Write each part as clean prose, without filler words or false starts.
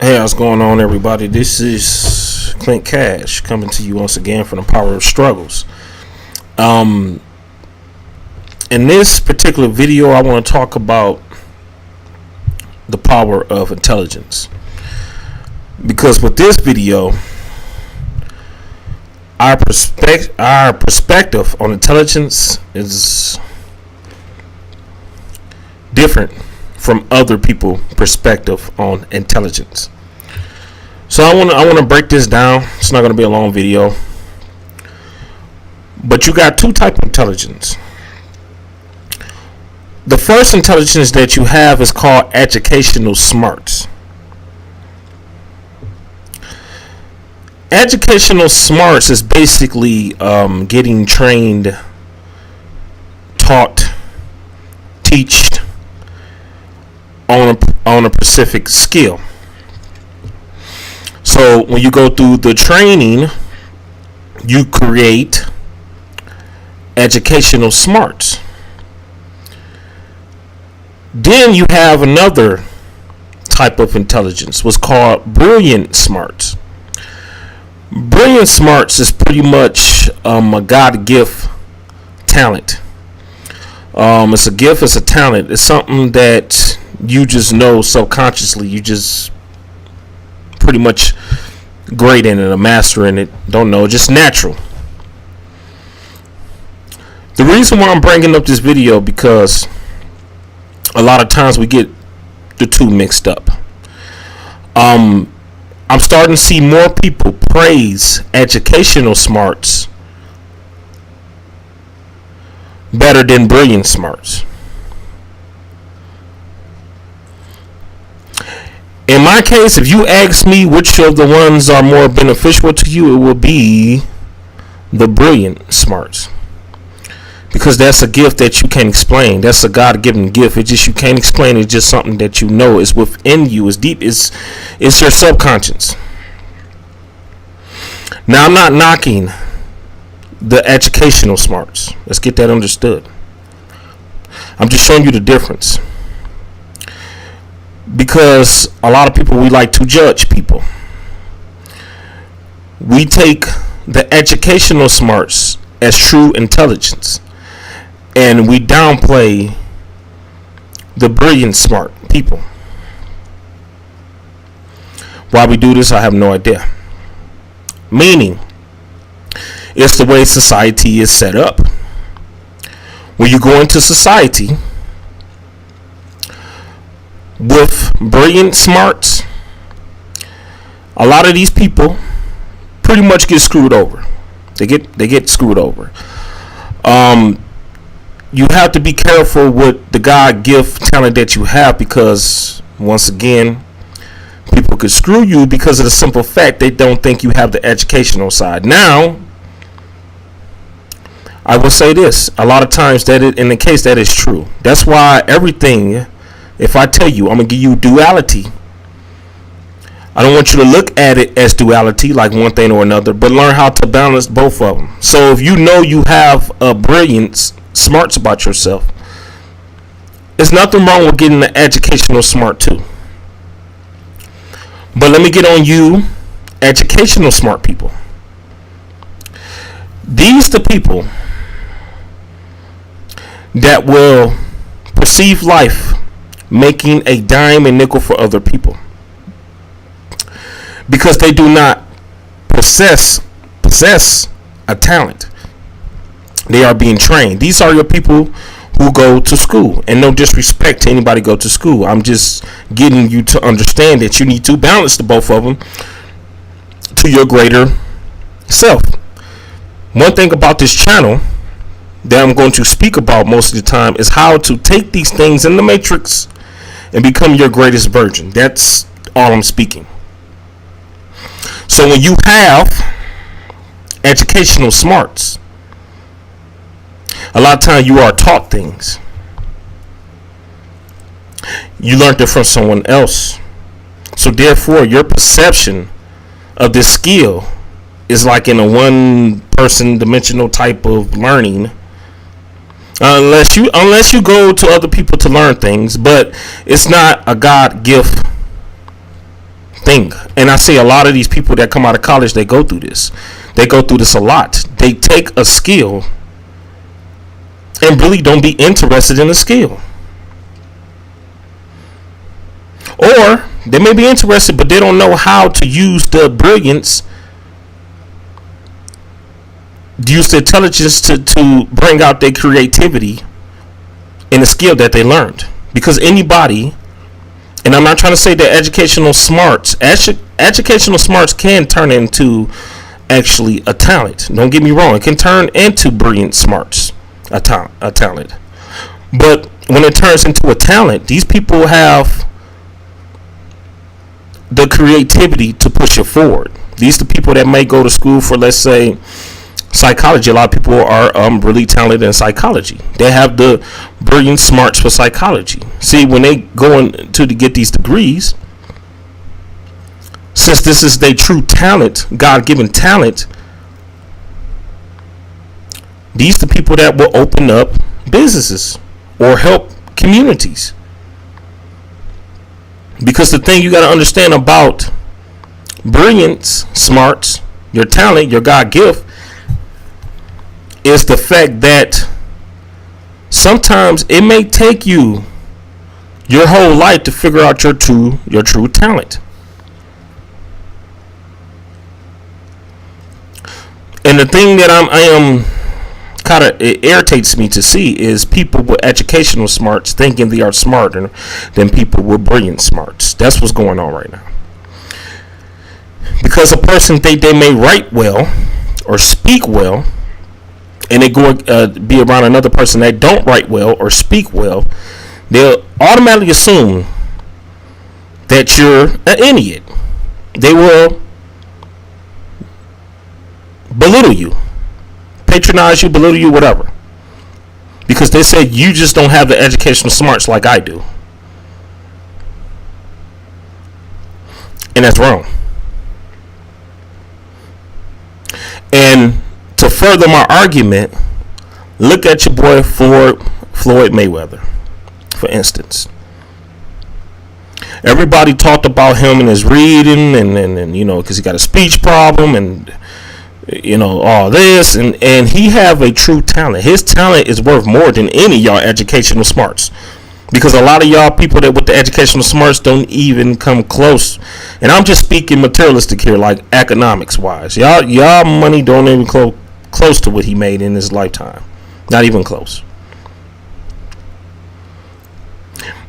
Hey, what's going on, everybody? This is Clint Cash coming to you once again from the Power of Struggles. In this particular video, I want to talk about the power of intelligence, because with this video, our perspective on intelligence is different from other people's perspective on intelligence. So I want to break this down. It's not going to be a long video, but you got two types of intelligence. The first intelligence that you have is called educational smarts. Educational smarts is basically getting trained, taught, teached on a specific skill. So when you go through the training, you create educational smarts. Then you have another type of intelligence, what's called brilliant smarts. Brilliant smarts is pretty much a God-gift talent. It's a gift, it's a talent, it's something that you just know subconsciously. You just pretty much great in it, a master in it, don't know, just natural. The reason why I'm bringing up this video, because a lot of times we get the two mixed up. I'm starting to see more people praise educational smarts better than brilliant smarts. In my case, if you ask me which of the ones are more beneficial to you, it will be the brilliant smarts. Because that's a gift that you can't explain. That's a God-given gift. It's just you can't explain. It's just something that you know is within you. It's deep. It's your subconscious. Now, I'm not knocking the educational smarts. Let's get that understood. I'm just showing you the difference. Because a lot of people, we like to judge people. We take the educational smarts as true intelligence, and we downplay the brilliant smart people. Why we do this, I have no idea. Meaning, it's the way society is set up. When you go into society with brilliant smarts, a lot of these people pretty much get screwed over. They get screwed over. You have to be careful with the God-gift talent that you have, because once again, people could screw you because of the simple fact they don't think you have the educational side. Now, I will say this: a lot of times in the case that is true. That's why everything, if I tell you I'm gonna give you duality, I don't want you to look at it as duality, like one thing or another, but learn how to balance both of them. So if you know you have a brilliance, smarts about yourself, there's nothing wrong with getting the educational smart too. But let me get on you, educational smart people. These the people that will perceive life making a dime and nickel for other people, because they do not possess a talent. They are being trained. These are your people who go to school, and no disrespect to anybody go to school. I'm just getting you to understand that you need to balance the both of them to your greater self. One thing about this channel that I'm going to speak about most of the time is how to take these things in the matrix and become your greatest version. That's all I'm speaking. So when you have educational smarts, a lot of times you are taught things. You learned it from someone else. So therefore, your perception of this skill is like in a one-person dimensional type of learning. Unless you go to other people to learn things, but it's not a God gift thing. And I see a lot of these people that come out of college, they go through this. They go through this a lot. They take a skill and really don't be interested in the skill. Or they may be interested, but they don't know how to use the brilliance, use the intelligence to bring out their creativity in the skill that they learned. Because anybody, and I'm not trying to say that educational smarts can turn into actually a talent. Don't get me wrong. It can turn into brilliant smarts, a talent. But when it turns into a talent, these people have the creativity to push it forward. These are the people that may go to school for, let's say, psychology. A lot of people are really talented in psychology. They have the brilliant smarts for psychology. See, when they go to get these degrees, since this is their true talent, God-given talent, these are the people that will open up businesses or help communities. Because the thing you got to understand about brilliance, smarts, your talent, your God gift, is the fact that sometimes it may take you your whole life to figure out your true talent. And the thing that I am kind of, it irritates me to see is people with educational smarts thinking they are smarter than people with brilliant smarts. That's what's going on right now. Because a person think they may write well or speak well, and they go be around another person that don't write well or speak well, they'll automatically assume that you're an idiot. They will belittle you, patronize you, belittle you, whatever, because they said you just don't have the educational smarts like I do. And that's wrong. And to further my argument, look at your boy Floyd Mayweather, for instance. Everybody talked about him and his reading and you know, because he got a speech problem and you know, all this, and he have a true talent. His talent is worth more than any of y'all educational smarts, because a lot of y'all people that with the educational smarts don't even come close. And I'm just speaking materialistic here, like economics wise. Y'all money don't even close to what he made in his lifetime. Not even close.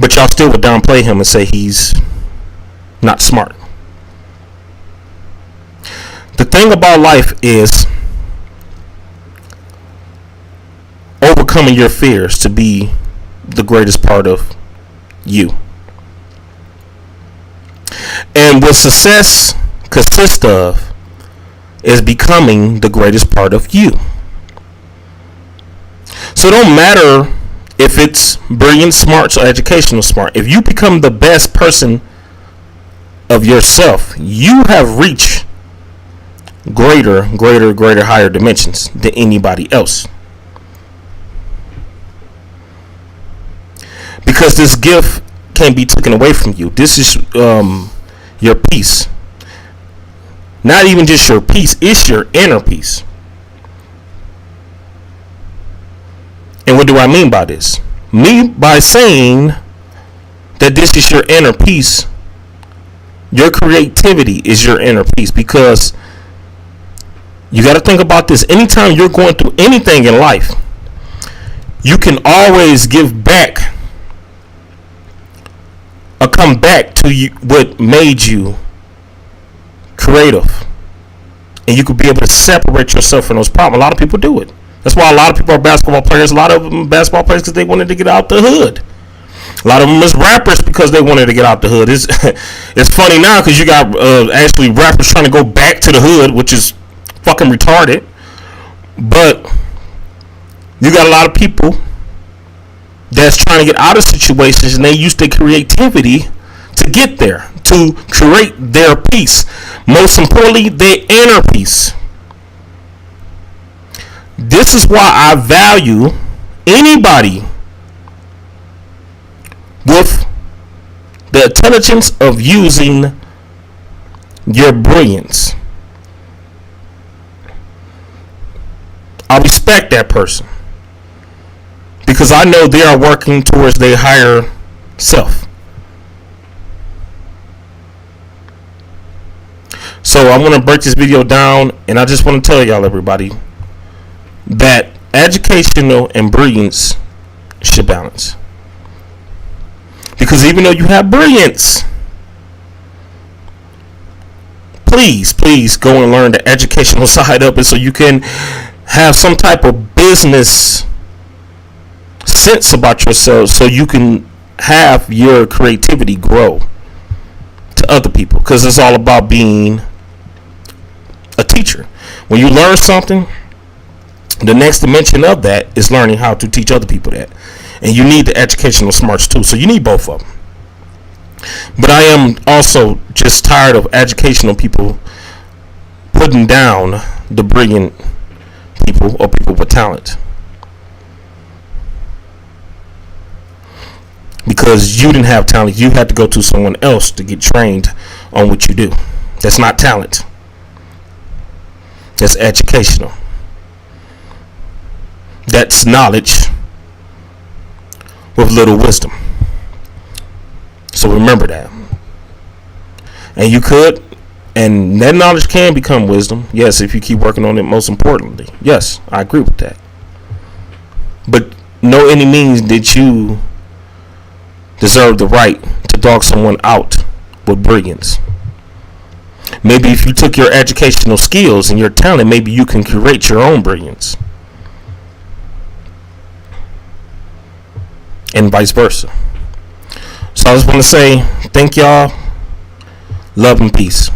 But y'all still would downplay him and say he's not smart. The thing about life is overcoming your fears to be the greatest part of you. And what success consists of is becoming the greatest part of you. So it don't matter if it's brilliant smarts or educational smart. If you become the best person of yourself, you have reached greater, higher dimensions than anybody else. Because this gift can't be taken away from you. This is your peace. Not even just your peace, it's your inner peace. And what do I mean by this? By saying that this is your inner peace, your creativity is your inner peace. Because you got to think about this. Anytime you're going through anything in life, you can always give back or come back to you, what made you creative. And you could be able to separate yourself from those problems. A lot of people do it. That's why a lot of people are basketball players. A lot of them are basketball players because they wanted to get out the hood. A lot of them is rappers because they wanted to get out the hood. It's funny now because you got actually rappers trying to go back to the hood, which is fucking retarded. But you got a lot of people that's trying to get out of situations, and they use their creativity to get there, to create their peace. Most importantly, their inner peace. This is why I value anybody with the intelligence of using your brilliance. I respect that person because I know they are working towards their higher self. So I want to break this video down, and I just want to tell y'all, everybody, that educational and brilliance should balance. Because even though you have brilliance, please go and learn the educational side of it so you can have some type of business sense about yourself, so you can have your creativity grow to other people, because it's all about being a teacher. When you learn something, the next dimension of that is learning how to teach other people that. And you need the educational smarts too. So you need both of them. But I am also just tired of educational people putting down the brilliant people or people with talent. Because you didn't have talent, you had to go to someone else to get trained on what you do. That's not talent. That's educational. That's knowledge with little wisdom. So remember that. And you could, and that knowledge can become wisdom. Yes, if you keep working on it, most importantly. Yes, I agree with that. But no any means did you deserve the right to dog someone out with brilliance. Maybe if you took your educational skills and your talent, maybe you can create your own brilliance. And vice versa. So I just want to say thank y'all. Love and peace.